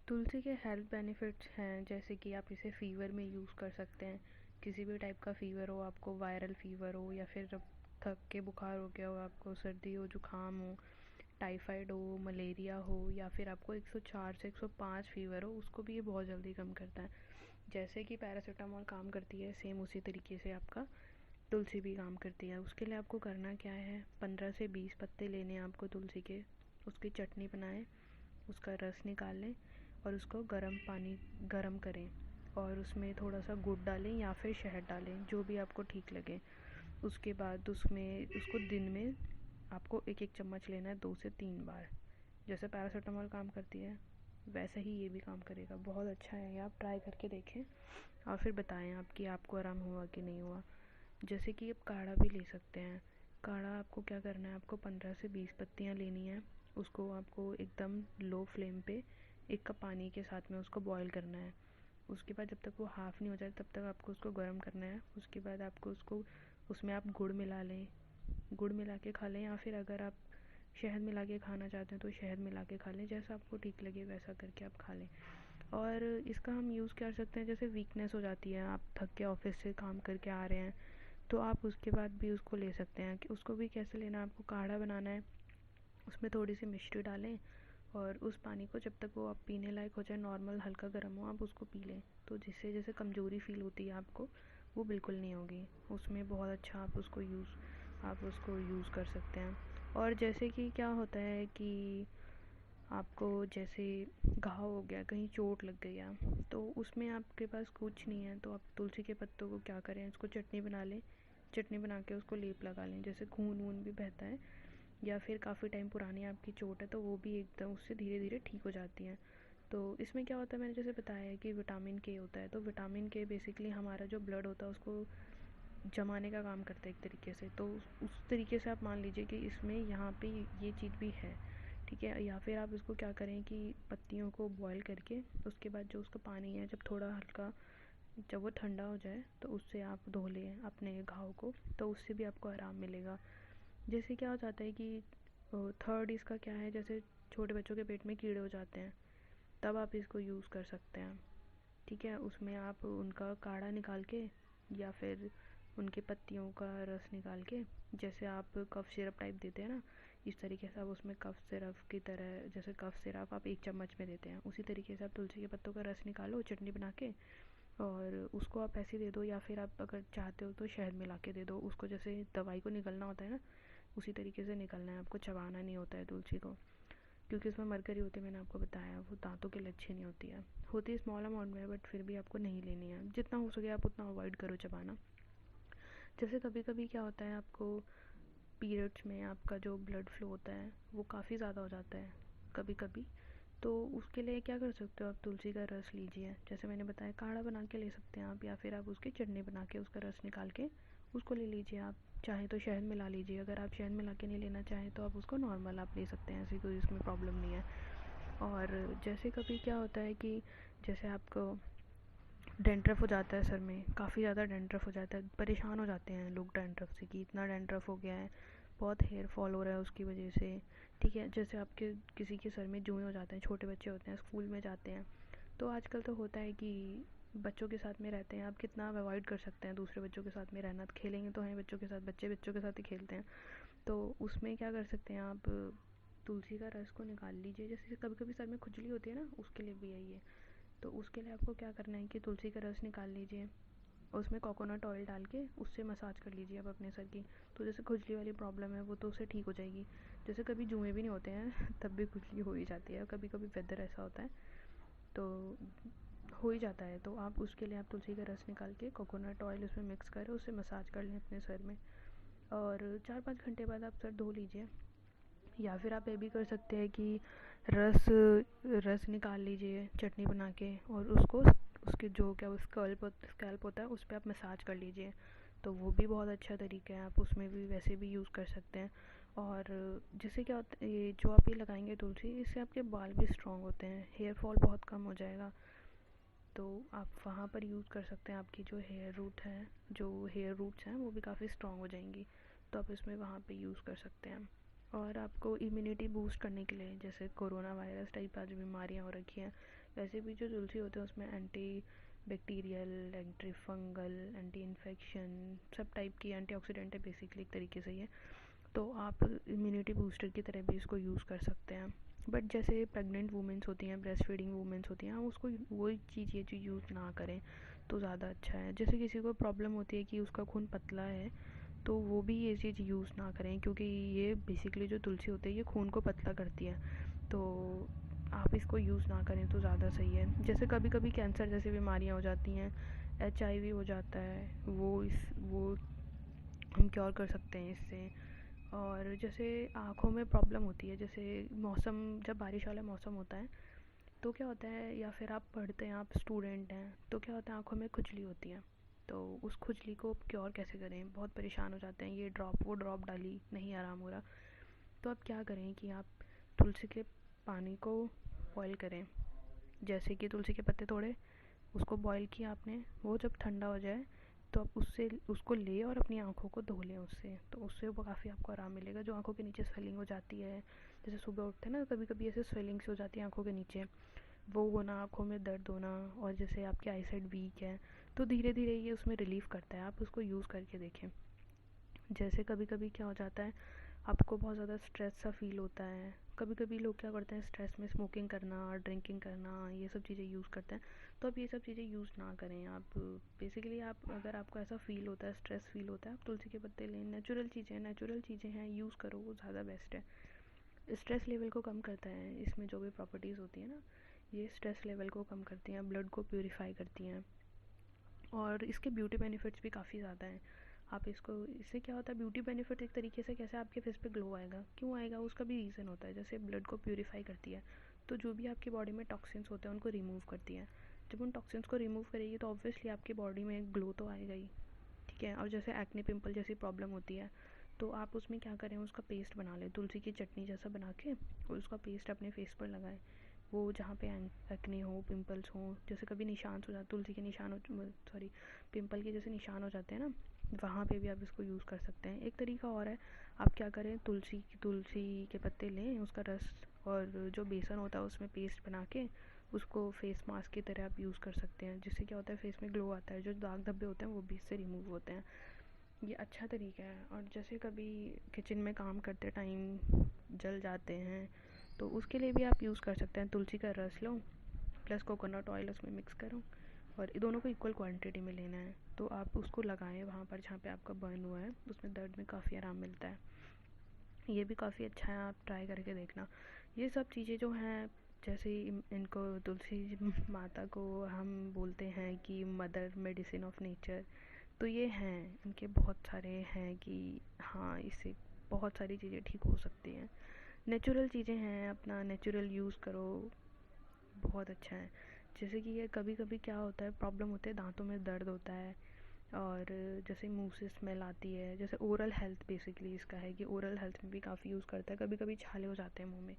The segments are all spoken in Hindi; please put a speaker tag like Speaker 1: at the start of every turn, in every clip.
Speaker 1: तुलसी के हेल्थ बेनिफिट्स हैं, जैसे कि आप इसे फ़ीवर में यूज़ कर सकते हैं। किसी भी टाइप का फ़ीवर हो आपको, वायरल फ़ीवर हो या फिर थक के बुखार हो गया हो आपको, सर्दी हो, जुकाम हो, टाइफाइड हो, मलेरिया हो, या फिर आपको 104 से 105 फ़ीवर हो, उसको भी ये बहुत जल्दी कम करता है। जैसे कि पैरासीटामोल काम करती है, सेम उसी तरीके से आपका तुलसी भी काम करती है। उसके लिए आपको करना क्या है, 15 से 20 पत्ते लेने हैं आपको तुलसी के, उसकी चटनी बनाएं, उसका रस निकालें और उसको गर्म करें और उसमें थोड़ा सा गुड़ डालें या फिर शहद डालें, जो भी आपको ठीक लगे। उसके बाद उसमें उसको दिन में आपको एक एक चम्मच लेना है 2 से 3 बार। जैसे पैरासीटामोल काम करती है वैसे ही ये भी काम करेगा। बहुत अच्छा है, ये आप ट्राई करके देखें और फिर बताएं आपकी आपको आराम हुआ कि नहीं हुआ। जैसे कि आप काढ़ा भी ले सकते हैं। काढ़ा आपको क्या करना है, आपको 15 से 20 पत्तियाँ लेनी है, उसको आपको एकदम लो फ्लेम पे 1 कप पानी के साथ में उसको बॉईल करना है। उसके बाद जब तक वो हाफ़ नहीं हो जाए तब तक आपको उसको गर्म करना है। उसके बाद आपको उसको उसमें आप गुड़ मिला लें, गुड़ मिला के खा लें, या फिर अगर आप शहद मिला के खाना चाहते हैं तो शहद मिला के खा लें। जैसा आपको ठीक लगे वैसा करके आप खा लें। और इसका हम यूज़ कर सकते हैं, जैसे वीकनेस हो जाती है, आप थक के ऑफिस से काम करके आ रहे हैं तो आप उसके बाद भी उसको ले सकते हैं। कि उसको भी कैसे लेना है, आपको काढ़ा बनाना है, उसमें थोड़ी सी मिश्री डालें और उस पानी को जब तक वो आप पीने लायक हो जाए, नॉर्मल हल्का गर्म हो, आप उसको पी लें। तो जिससे जैसे कमज़ोरी फ़ील होती है आपको, वो बिल्कुल नहीं होगी। उसमें बहुत अच्छा आप उसको यूज़ कर सकते हैं। और जैसे कि क्या होता है कि आपको जैसे घाव हो गया, कहीं चोट लग गई है, तो उसमें आपके पास कुछ नहीं है तो आप तुलसी के पत्तों को क्या करें, उसको चटनी बना लें। चटनी बना के उसको लेप लगा लें, जैसे खून वून भी बहता है या फिर काफ़ी टाइम पुरानी आपकी चोट है तो वो भी एकदम उससे धीरे धीरे ठीक हो जाती हैं। तो इसमें क्या होता है, मैंने जैसे बताया है कि विटामिन के होता है, तो विटामिन के बेसिकली हमारा जो ब्लड होता है उसको जमाने का काम करता है एक तरीके से। तो उस तरीके से आप मान लीजिए कि इसमें यहाँ पे ये चीज़ भी है, ठीक है। या फिर आप इसको क्या करें कि पत्तियों को बॉईल करके उसके बाद जो उसका पानी है, जब थोड़ा हल्का जब वो ठंडा हो जाए तो उससे आप धो लें अपने घाव को, तो उससे भी आपको आराम मिलेगा। जैसे क्या हो जाता है कि थर्ड इसका क्या है, जैसे छोटे बच्चों के पेट में कीड़े हो जाते हैं, तब आप इसको यूज़ कर सकते हैं, ठीक है। उसमें आप उनका काढ़ा निकाल के या फिर उनके पत्तियों का रस निकाल के, जैसे आप कफ सिरप टाइप देते हैं ना, इस तरीके से आप उसमें कफ सिरप की तरह, जैसे कफ सिरप आप 1 चम्मच में देते हैं, उसी तरीके से आप तुलसी के पत्तों का रस निकालो चटनी बना के और उसको आप ऐसे दे दो। या फिर आप अगर चाहते हो तो शहद मिला के दे दो उसको, जैसे दवाई को निकलना होता है ना, उसी तरीके से निकलना है, आपको चबाना नहीं होता है तुलसी को, क्योंकि उसमें मरकरी होती है, मैंने आपको बताया, वो दांतों के लिए अच्छी नहीं होती है। होती है स्मॉल अमाउंट में, बट फिर भी आपको नहीं लेनी है, जितना हो सके आप उतना अवॉइड करो चबाना। जैसे कभी कभी क्या होता है, आपको पीरियड्स में आपका जो ब्लड फ्लो होता है वो काफ़ी ज़्यादा हो जाता है कभी कभी, तो उसके लिए क्या कर सकते हो, आप तुलसी का रस लीजिए, जैसे मैंने बताया काढ़ा बना के ले सकते हैं आप, या फिर आप उसकी चटनी बना के उसका रस निकाल के उसको ले लीजिए। आप चाहे तो शहद मिला लीजिए, अगर आप शहद मिला के नहीं लेना चाहें तो आप उसको नॉर्मल आप ले सकते हैं, ऐसी कोई इसमें प्रॉब्लम नहीं है। और जैसे कभी क्या होता है कि जैसे आपको डेंड्रफ हो जाता है सर में, काफ़ी ज़्यादा डेंड्रफ हो जाता है, परेशान हो जाते हैं लोग डेंड्रफ से कि इतना डेंड्रफ हो गया है, बहुत हेयर फॉल हो रहा है उसकी वजह से, ठीक है। जैसे आपके किसी के सर में जुएँ हो जाते हैं, छोटे बच्चे होते हैं स्कूल में जाते हैं, तो आजकल तो होता है कि बच्चों के साथ में रहते हैं, आप कितना अवॉइड कर सकते हैं दूसरे बच्चों के साथ में रहना, तो खेलेंगे तो हैं बच्चों के साथ, बच्चे बच्चों के साथ ही खेलते हैं। तो उसमें क्या कर सकते हैं आप, तुलसी का रस को निकाल लीजिए। जैसे कभी कभी सर में खुजली होती है ना, उसके लिए भी यही है। तो उसके लिए आपको क्या करना है कि तुलसी का रस निकाल लीजिए और उसमें कोकोनट ऑयल डाल के उससे मसाज कर लीजिए आप अपने सर की। तो जैसे खुजली वाली प्रॉब्लम है वो तो उससे ठीक हो जाएगी। जैसे कभी जुएँ भी नहीं होते हैं तब भी खुजली हो ही जाती है, कभी कभी वेदर ऐसा होता है तो हो ही जाता है। तो आप उसके लिए आप तुलसी का रस निकाल के कोकोनट ऑयल उसमें मिक्स करें, उससे मसाज कर लें अपने सर में और 4-5 घंटे बाद आप सर धो लीजिए। या फिर आप ये भी कर सकते हैं कि रस रस निकाल लीजिए चटनी बना के और उसको उसके जो क्या वो स्कैल्प होता है उस पर आप मसाज कर लीजिए, तो वो भी बहुत अच्छा तरीका है, आप उसमें भी वैसे भी यूज़ कर सकते हैं। और जिससे क्या होता है, ये जो आप ये लगाएंगे तुलसी, इससे आपके बाल भी स्ट्रॉन्ग होते हैं, हेयर फॉल बहुत कम हो जाएगा। तो आप वहाँ पर यूज़ कर सकते हैं, आपकी जो हेयर रूट्स हैं वो भी काफ़ी स्ट्रॉन्ग हो जाएंगी, तो आप इसमें वहाँ पे यूज़ कर सकते हैं। और आपको इम्यूनिटी बूस्ट करने के लिए, जैसे कोरोना वायरस टाइप आज बीमारियाँ हो रखी हैं, वैसे भी जो तुलसी होते हैं उसमें anti bacterial, anti fungal, anti infection सब टाइप की एंटीऑक्सीडेंट है बेसिकली एक तरीके से ये। तो आप इम्यूनिटी बूस्टर की तरह भी इसको यूज़ कर सकते हैं। बट जैसे प्रेग्नेंट वुमेंस होती हैं, ब्रेस्ट फीडिंग वुमेंस होती हैं, हम उसको वही चीज़ ये चीज़ यूज़ ना करें तो ज़्यादा अच्छा है। जैसे किसी को प्रॉब्लम होती है कि उसका खून पतला है, तो वो भी ये चीज़ यूज़ ना करें, क्योंकि ये बेसिकली जो तुलसी होती है ये खून को पतला करती है। तो आप इसको यूज़ ना करें तो ज़्यादा सही है। जैसे कभी कभी कैंसर जैसी बीमारियाँ हो जाती हैं, HIV हो जाता है, वो हम क्योर कर सकते हैं इससे। और जैसे आँखों में प्रॉब्लम होती है, जैसे मौसम, जब बारिश वाला मौसम होता है तो क्या होता है, या फिर आप पढ़ते हैं, आप स्टूडेंट हैं, तो क्या होता है आँखों में खुजली होती है। तो उस खुजली को क्योर कैसे करें, बहुत परेशान हो जाते हैं, ये ड्रॉप वो ड्रॉप डाली नहीं आराम हो रहा। तो आप क्या करें कि आप तुलसी के पानी को बॉईल करें। जैसे कि तुलसी के पत्ते तोड़े, उसको बॉईल किया आपने, वो जब ठंडा हो जाए तो आप उसको ले और अपनी आँखों को धो लें उससे। तो उससे वो काफ़ी आपको आराम मिलेगा। जो आँखों के नीचे स्वेलिंग हो जाती है, जैसे सुबह उठते हैं ना कभी कभी ऐसे स्वेलिंग्स हो जाती है आँखों के नीचे, वो होना, आँखों में दर्द होना, और जैसे आपकी आईसाइट वीक है, तो धीरे धीरे ये उसमें रिलीफ करता है। आप उसको यूज़ करके देखें। जैसे कभी कभी क्या हो जाता है, आपको बहुत ज़्यादा स्ट्रेस सा फील होता है, कभी कभी लोग क्या करते हैं स्ट्रेस में स्मोकिंग करना, ड्रिंकिंग करना, ये सब चीज़ें यूज़ करते हैं। तो आप ये सब चीज़ें यूज़ ना करें। आप बेसिकली आप अगर आपको ऐसा फील होता है, स्ट्रेस फील होता है, आप तुलसी के पत्ते लें। नेचुरल चीज़ें हैं, यूज़ करो, वो ज़्यादा बेस्ट है। स्ट्रेस लेवल को कम करता है, इसमें जो भी प्रॉपर्टीज़ होती हैं ना, ये स्ट्रेस लेवल को कम करती हैं, ब्लड को प्यूरीफाई करती हैं। और इसके ब्यूटी बेनिफिट्स भी काफ़ी ज़्यादा हैं। आप इसको, इससे क्या होता है ब्यूटी बेनिफिट एक तरीके से, कैसे आपके फेस पे ग्लो आएगा, क्यों आएगा, उसका भी रीज़न होता है। जैसे ब्लड को प्यूरीफाई करती है, तो जो भी आपकी बॉडी में टॉक्सिन्स होते हैं उनको रिमूव करती है। जब उन टॉक्सिन्स को रिमूव करेगी तो ऑब्वियसली आपकी बॉडी में ग्लो तो आएगा ही। ठीक है। और जैसे एक्ने पिंपल जैसी प्रॉब्लम होती है, तो आप उसमें क्या करें, उसका पेस्ट बना लें, तुलसी की चटनी जैसा बना के और उसका पेस्ट अपने फेस पर लगाएं। वो जहाँ पे एक्ने हो, पिंपल्स हो, जैसे कभी निशान हो जाते, तुलसी के निशान हो, सॉरी, पिंपल के जैसे निशान हो जाते हैं ना, वहाँ पे भी आप इसको यूज़ कर सकते हैं। एक तरीका और है, आप क्या करें, तुलसी के पत्ते लें, उसका रस और जो बेसन होता है उसमें पेस्ट बना के उसको फेस मास्क की तरह आप यूज़ कर सकते हैं, जिससे क्या होता है फेस में ग्लो आता है, जो दाग धब्बे होते हैं वो भी इससे रिमूव होते हैं। ये अच्छा तरीका है। और जैसे कभी किचन में काम करते टाइम जल जाते हैं, तो उसके लिए भी आप यूज़ कर सकते हैं। तुलसी का रस लो प्लस कोकोनट ऑयल उसमें मिक्स करो, और ये दोनों को इक्वल क्वांटिटी में लेना है। तो आप उसको लगाएं वहाँ पर जहाँ पे आपका बर्न हुआ है, उसमें दर्द में काफ़ी आराम मिलता है। ये भी काफ़ी अच्छा है, आप ट्राई करके देखना। ये सब चीज़ें जो हैं, जैसे इनको तुलसी माता को हम बोलते हैं कि मदर मेडिसिन ऑफ नेचर, तो ये हैं, इनके बहुत सारे हैं कि हाँ, इससे बहुत सारी चीज़ें ठीक हो सकती हैं। नेचुरल चीज़ें हैं, अपना नेचुरल यूज़ करो, बहुत अच्छा है। जैसे कि ये कभी कभी क्या होता है, प्रॉब्लम होते हैं, दांतों में दर्द होता है, और जैसे मुंह से स्मेल आती है, जैसे ओरल हेल्थ बेसिकली इसका है कि ओरल हेल्थ में भी काफ़ी यूज़ करता है। कभी कभी छाले हो जाते हैं मुंह में,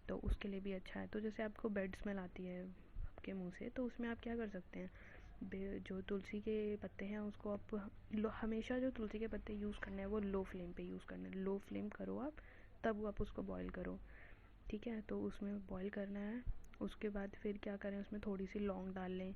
Speaker 1: तो उसके लिए भी अच्छा है। तो जैसे आपको बैड स्मेल आती है आपके मुंह से, तो उसमें आप क्या कर सकते हैं, जो तुलसी के पत्ते हैं उसको आप हमेशा जो तुलसी के पत्ते यूज़ करने हैं वो लो फ्लेम पे यूज़ करना है। लो फ्लेम करो आप, तब आप उसको बॉईल करो। ठीक है। तो उसमें बॉईल करना है। उसके बाद फिर क्या करें, उसमें थोड़ी सी लौंग डाल लें,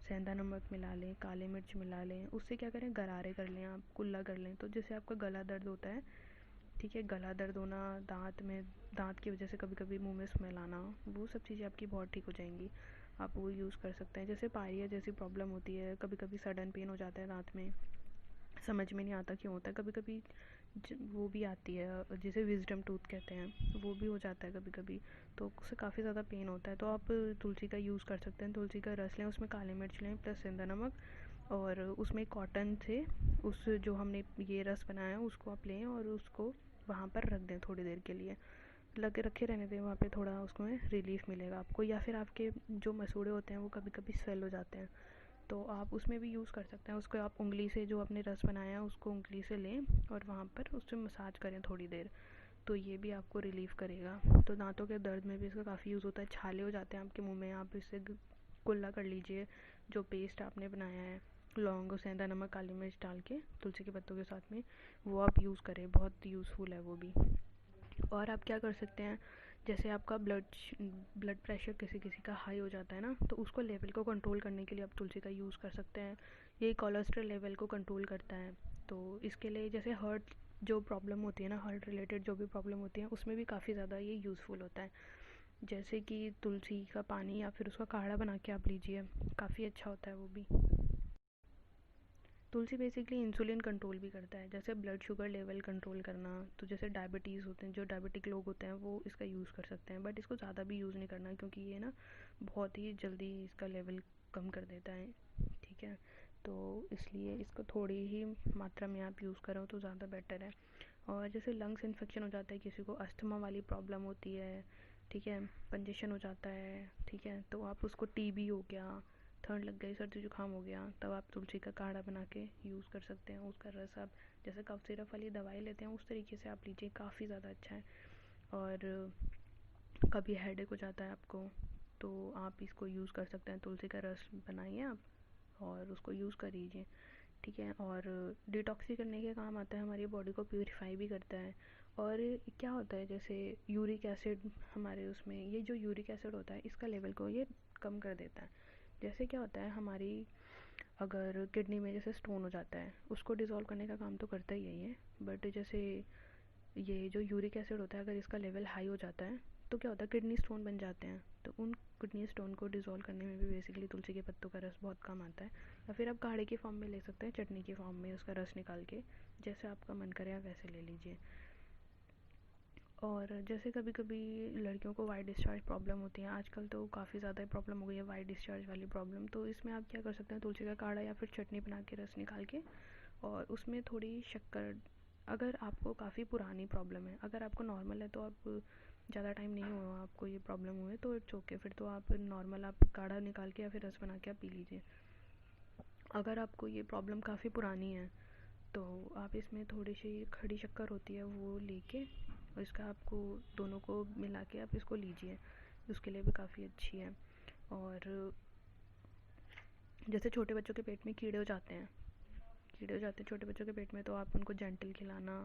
Speaker 1: सेंधा नमक मिला लें, काली मिर्च मिला लें, उससे क्या करें, गरारे कर लें, आप कुल्ला कर लें। तो जैसे आपका गला दर्द होता है, ठीक है, गला दर्द होना, दांत की वजह से कभी कभी मुंह में स्मेल आना, वो सब चीज़ें आपकी बहुत ठीक हो जाएंगी। आप वो यूज़ कर सकते हैं। जैसे पायरिया जैसी प्रॉब्लम होती है, कभी कभी सडन पेन हो जाता है दांत में, समझ में नहीं आता क्यों होता है, कभी कभी वो भी आती है, जिसे विजडम टूथ कहते हैं, वो भी हो जाता है कभी कभी, तो उससे काफ़ी ज़्यादा पेन होता है। तो आप तुलसी का यूज़ कर सकते हैं। तुलसी का रस लें, उसमें काली मिर्च लें प्लस सेंधा नमक, और उसमें कॉटन से उस जो हमने ये रस बनाया है उसको आप लें और उसको वहाँ पर रख दें थोड़ी देर के लिए, लगे रखे रहने दें वहाँ पे, थोड़ा उसमें रिलीफ मिलेगा आपको। या फिर आपके जो मसूड़े होते हैं वो कभी कभी स्वेल हो जाते हैं, तो आप उसमें भी यूज़ कर सकते हैं। उसको आप उंगली से, जो आपने रस बनाया है उसको उंगली से लें और वहाँ पर उससे मसाज करें थोड़ी देर, तो ये भी आपको रिलीफ़ करेगा। तो दांतों के दर्द में भी इसका काफ़ी यूज़ होता है। छाले हो जाते हैं आपके मुंह में, आप इससे कुल्ला कर लीजिए, जो पेस्ट आपने बनाया है लौंग और सेंधा नमक काली मिर्च डाल के तुलसी के पत्तों के साथ में, वो आप यूज़ करें, बहुत यूज़फुल है वो भी। और आप क्या कर सकते हैं, जैसे आपका ब्लड प्रेशर किसी किसी का हाई हो जाता है ना, तो उसको लेवल को कंट्रोल करने के लिए आप तुलसी का यूज़ कर सकते हैं। ये कोलेस्ट्रॉल लेवल को कंट्रोल करता है। तो इसके लिए जैसे हार्ट जो प्रॉब्लम होती है ना, हार्ट रिलेटेड जो भी प्रॉब्लम होती है, उसमें भी काफ़ी ज़्यादा ये यूज़फुल होता है। जैसे कि तुलसी का पानी या फिर उसका काढ़ा बना के आप लीजिए, काफ़ी अच्छा होता है वो भी। तुलसी बेसिकली इंसुलिन कंट्रोल भी करता है, जैसे ब्लड शुगर लेवल कंट्रोल करना। तो जैसे डायबिटीज़ होते हैं, जो डायबिटिक लोग होते हैं वो इसका यूज़ कर सकते हैं, बट इसको ज़्यादा भी यूज़ नहीं करना, क्योंकि ये ना बहुत ही जल्दी इसका लेवल कम कर देता है। ठीक है, तो इसलिए इसको थोड़ी ही मात्रा में आप यूज़ करो तो ज़्यादा बेटर है। और जैसे लंग्स इन्फेक्शन हो जाता है, किसी को अस्थमा वाली प्रॉब्लम होती है, ठीक है, कंजेशन हो जाता है, ठीक है, तो आप उसको टीबी हो गया, ठंड लग गई, सर्दी जुकाम हो गया, तब आप तुलसी का काढ़ा बना के यूज़ कर सकते हैं। उसका रस आप जैसे कफ सिरप वाली दवाई लेते हैं उस तरीके से आप लीजिए, काफ़ी ज़्यादा अच्छा है। और कभी हेडेक हो जाता है आपको, तो आप इसको यूज़ कर सकते हैं। तुलसी का रस बनाइए आप और उसको यूज़ कर लीजिए, ठीक है। और डिटॉक्सी करने के काम आता है, हमारी बॉडी को प्यूरिफाई भी करता है। और क्या होता है, जैसे यूरिक एसिड हमारे उसमें, ये जो यूरिक एसिड होता है इसका लेवल को ये कम कर देता है। जैसे क्या होता है, हमारी अगर किडनी में जैसे स्टोन हो जाता है, उसको डिज़ोल्व करने का काम तो करता ही है ये, बट जैसे ये जो यूरिक एसिड होता है, अगर इसका लेवल हाई हो जाता है तो क्या होता है, किडनी स्टोन बन जाते हैं। तो उन किडनी स्टोन को डिज़ोल्व करने में भी बेसिकली तुलसी के पत्तों का रस बहुत काम आता है। या फिर आप काढ़े की फॉर्म में ले सकते हैं, चटनी की फॉर्म में उसका रस निकाल के, जैसे आपका मन करे आप वैसे ले लीजिए। और जैसे कभी कभी लड़कियों को वाइट डिस्चार्ज प्रॉब्लम होती है, आजकल तो काफ़ी ज़्यादा प्रॉब्लम हो गई है वाइट डिस्चार्ज वाली प्रॉब्लम, तो इसमें आप क्या कर सकते हैं, तुलसी का काढ़ा या फिर चटनी बना के रस निकाल के, और उसमें थोड़ी शक्कर, अगर आपको काफ़ी पुरानी प्रॉब्लम है, अगर आपको नॉर्मल है तो आप ज़्यादा टाइम नहीं हुआ आपको ये प्रॉब्लम हुए तो इट्स ओके, फिर तो आप नॉर्मल आप काढ़ा निकाल के या फिर रस बना के आप पी लीजिए। अगर आपको ये प्रॉब्लम काफ़ी पुरानी है तो आप इसमें थोड़ी सी खड़ी शक्कर होती है वो लेके, और इसका आपको दोनों को मिला के आप इसको लीजिए, उसके लिए भी काफ़ी अच्छी है। और जैसे छोटे बच्चों के पेट में कीड़े हो जाते हैं छोटे बच्चों के पेट में, तो आप उनको जेंटल खिलाना,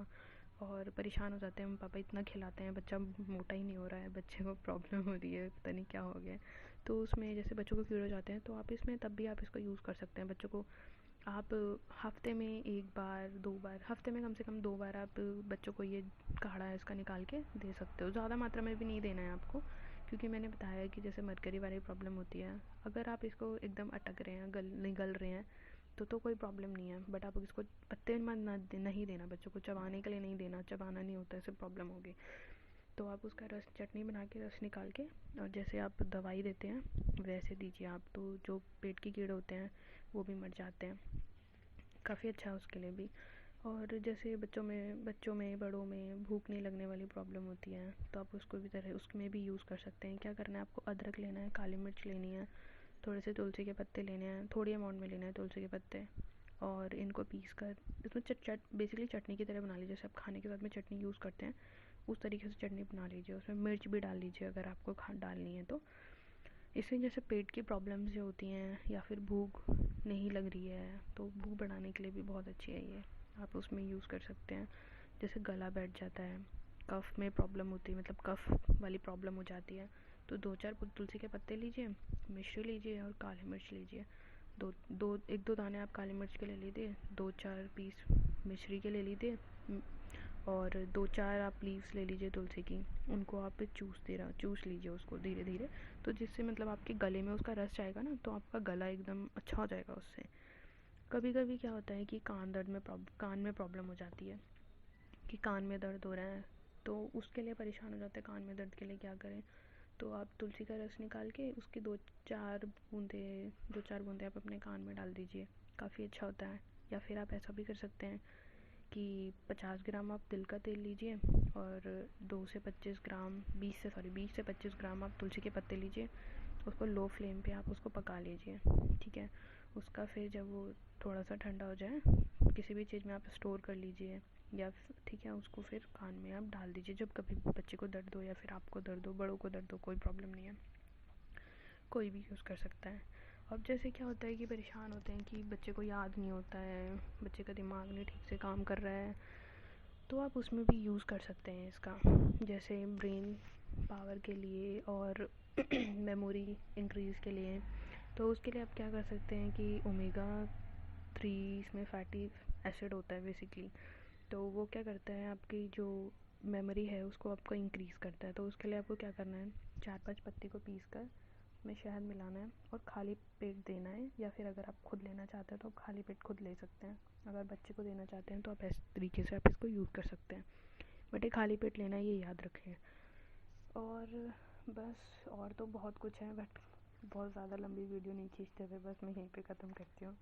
Speaker 1: और परेशान हो जाते हैं पापा इतना खिलाते हैं बच्चा मोटा ही नहीं हो रहा है, बच्चे को प्रॉब्लम हो रही है, पता नहीं क्या हो गया। तो उसमें जैसे बच्चों को कीड़े हो जाते हैं तो आप इसमें तब भी आप इसको यूज़ कर सकते हैं। बच्चों को आप हफ्ते में एक बार 2 बार, हफ्ते में कम से कम 2 बार आप बच्चों को ये काढ़ा है इसका निकाल के दे सकते हो। ज़्यादा मात्रा में भी नहीं देना है आपको, क्योंकि मैंने बताया कि जैसे मरकरी वाली प्रॉब्लम होती है, अगर आप इसको एकदम अटक रहे हैं, निगल रहे हैं, तो कोई प्रॉब्लम नहीं है, बट आप इसको पत्ते में नहीं देना, बच्चों को चबाने के लिए नहीं देना, चबाना नहीं होता, इससे प्रॉब्लम होगी। तो आप उसका रस, चटनी बना के रस निकाल के, और जैसे आप दवाई देते हैं वैसे दीजिए आप, तो जो पेट के कीड़े होते हैं वो भी मर जाते हैं, काफ़ी अच्छा है उसके लिए भी। और जैसे बच्चों में बड़ों में भूख नहीं लगने वाली प्रॉब्लम होती है, तो आप उसको भी तरह उसमें भी यूज़ कर सकते हैं। क्या करना है आपको, अदरक लेना है, काली मिर्च लेनी है, थोड़े से तुलसी के पत्ते लेने हैं, थोड़ी अमाउंट में लेना है तुलसी के पत्ते, और इनको पीस कर इसमें बेसिकली चटनी की तरह बना लीजिए, जैसे आप खाने के साथ में चटनी यूज़ करते हैं उस तरीके से चटनी बना लीजिए। उसमें मिर्च भी डाल लीजिए अगर आपको डालनी है तो। इससे जैसे पेट की प्रॉब्लम्स जो होती हैं, या फिर भूख नहीं लग रही है, तो भूख बढ़ाने के लिए भी बहुत अच्छी है ये, आप उसमें यूज़ कर सकते हैं। जैसे गला बैठ जाता है, कफ़ में प्रॉब्लम होती है, मतलब कफ़ वाली प्रॉब्लम हो जाती है, तो 2-4 तुलसी के पत्ते लीजिए, मिश्री लीजिए और काली मिर्च लीजिए। दो दो एक दो दाने आप काली मिर्च के ले लीजिए, 2-4 पीस मिश्री के ले लीजिए, और 2-4 आप लीव्स ले लीजिए तुलसी की, उनको आप चूस लीजिए उसको धीरे धीरे, तो जिससे मतलब आपके गले में उसका रस जाएगा ना, तो आपका गला एकदम अच्छा हो जाएगा उससे। कभी कभी क्या होता है कि कान में प्रॉब्लम हो जाती है, कि कान में दर्द हो रहा है, तो उसके लिए परेशान हो जाते हैं, कान में दर्द के लिए क्या करें, तो आप तुलसी का रस निकाल के उसकी 2-4 बूंदे आप अपने कान में डाल दीजिए, काफ़ी अच्छा होता है। या फिर आप ऐसा भी कर सकते हैं कि 50 ग्राम आप तिल का तेल लीजिए, और 20 से 25 ग्राम आप तुलसी के पत्ते लीजिए, उसको लो फ्लेम पे आप उसको पका लीजिए, ठीक है। उसका फिर जब वो थोड़ा सा ठंडा हो जाए, किसी भी चीज़ में आप स्टोर कर लीजिए, या ठीक है, उसको फिर कान में आप डाल दीजिए जब कभी बच्चे को दर्द हो, या फिर आपको दर्द हो, बड़ों को दर्द हो, कोई प्रॉब्लम नहीं है, कोई भी यूज़ कर सकता है। अब जैसे क्या होता है कि परेशान होते हैं कि बच्चे को याद नहीं होता है, बच्चे का दिमाग नहीं ठीक से काम कर रहा है, तो आप उसमें भी यूज़ कर सकते हैं इसका। जैसे ब्रेन पावर के लिए और मेमोरी इंक्रीज़ के लिए। तो उसके लिए आप क्या कर सकते हैं कि ओमेगा 3 इसमें फैटी एसिड होता है बेसिकली। तो वो क्या करता है, आपकी जो मेमोरी है उसको आपको इंक्रीज़ करता है। तो उसके लिए आपको क्या करना है, 4-5 पत्ती को पीस कर उसमें शहद मिलाना है और खाली पेट देना है, या फिर अगर आप खुद लेना चाहते हैं तो आप खाली पेट खुद ले सकते हैं। अगर बच्चे को देना चाहते हैं तो आप इस तरीके से आप इसको यूज़ कर सकते हैं, बट ये खाली पेट लेना है, ये याद रखें। और बस, और तो बहुत कुछ है, बट बहुत ज़्यादा लंबी वीडियो नहीं खींचते हुए बस मैं यहीं पे ख़त्म करती हूँ।